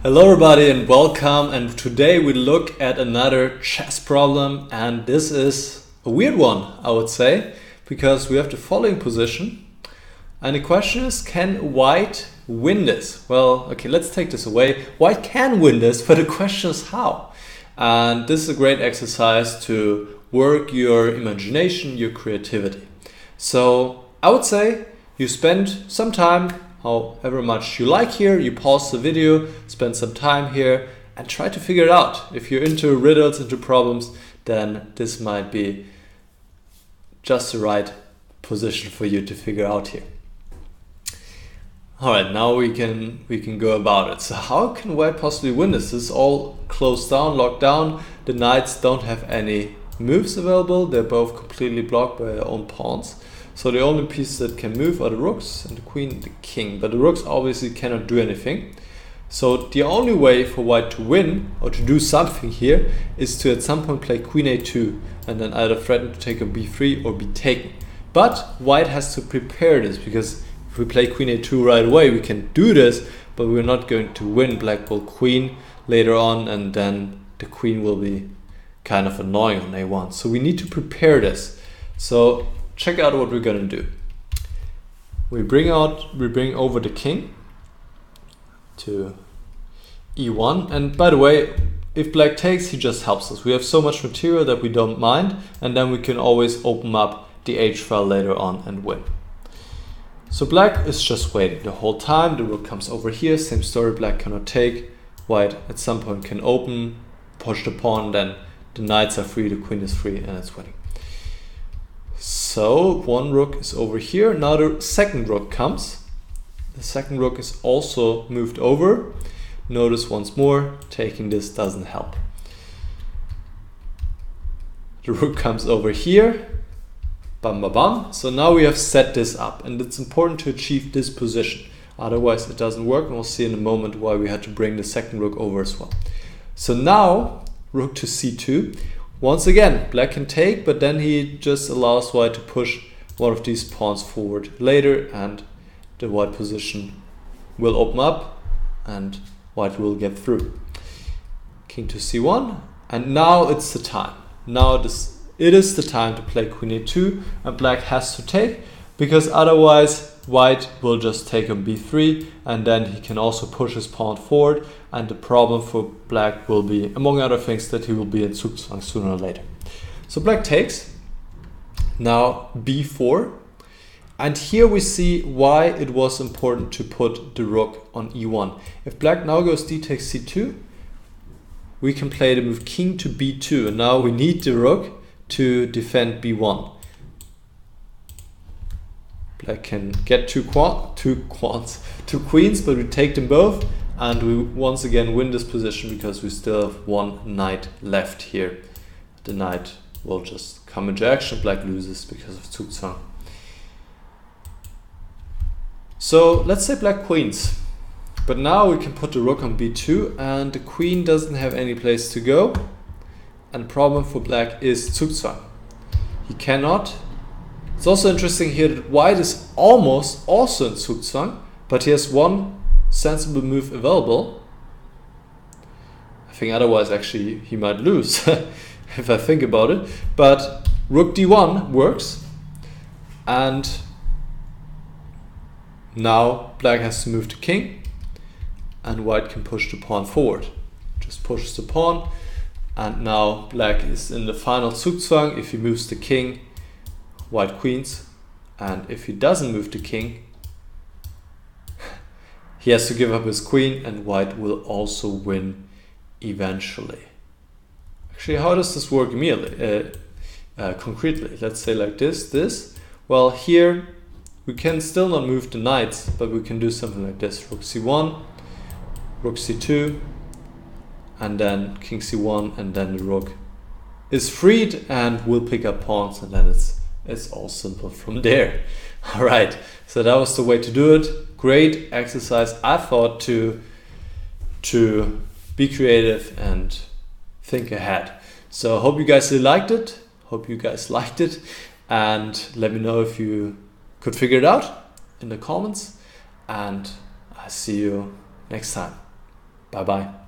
Hello everybody and welcome, and today we look at another chess problem, and this is a weird one, I would say, because we have the following position and the question is, can white win this? Well, okay, let's take this away. White can win this, but the question is how? And this is a great exercise to work your imagination, your creativity. So I would say you spend some time, however much you like here, you pause the video, spend some time here and try to figure it out. If you're into riddles, into problems, then this might be just the right position for you to figure out here. Alright, now we can go about it. So how can white possibly win this? This is all closed down, locked down. The knights don't have any moves available. They're both completely blocked by their own pawns. So the only pieces that can move are the rooks and the queen and the king. But the rooks obviously cannot do anything. So the only way for white to win or to do something here is to at some point play queen a2 and then either threaten to take a b3 or be taken. But white has to prepare this, because if we play queen a2 right away, we can do this, but we're not going to win. Black will queen later on, and then the queen will be kind of annoying on a1. So we need to prepare this. So check out what we're gonna do. We bring over the king to e1, and by the way, if black takes, he just helps us. We have so much material that we don't mind, and then we can always open up the h file later on and win. So black is just waiting the whole time. The rook comes over here, same story, black cannot take. White at some point can open, push the pawn, then the knights are free, the queen is free, and it's winning. So one rook is over here. Now the second rook comes. The second rook is also moved over. Notice once more, taking this doesn't help. The rook comes over here. Bam, bam, bam. So now we have set this up, and it's important to achieve this position. Otherwise it doesn't work, and we'll see in a moment why we had to bring the second rook over as well. So now rook to c2. Once again, black can take, but then he just allows white to push one of these pawns forward later, and the white position will open up and white will get through. King to c1, and now it's the time. Now it is the time to play queen a2, and black has to take, because otherwise white will just take on b3, and then he can also push his pawn forward, and the problem for black will be, among other things, that he will be in Zugzwang sooner or later. So black takes, now b4, and here we see why it was important to put the rook on e1. If black now goes d takes c2, we can play the move king to b2, and now we need the rook to defend b1. Black can get two queens, but we take them both, and we once again win this position because we still have one knight left here. The knight will just come into action. Black loses because of Zugzwang. So let's say black queens, but now we can put the rook on b2, and the queen doesn't have any place to go, and the problem for black is Zugzwang. He cannot. It's also interesting here that white is almost also in Zugzwang, but he has one sensible move available. I think otherwise actually he might lose if I think about it. But rook d1 works, and now black has to move the king, and white can push the pawn forward. Just pushes the pawn, and now black is in the final Zugzwang. If he moves the king, white queens, and if he doesn't move the king, he has to give up his queen, and white will also win eventually. Actually, how does this work immediately, concretely? Let's say like this. Well, here we can still not move the knights, but we can do something like this. Rook c1, rook c2, and then king c1, and then the rook is freed and will pick up pawns, and then it's all simple from there. All right, so that was the way to do it. Great exercise, I thought, to be creative and think ahead. So I hope you guys really liked it. And let me know if you could figure it out in the comments. And I see you next time. Bye bye.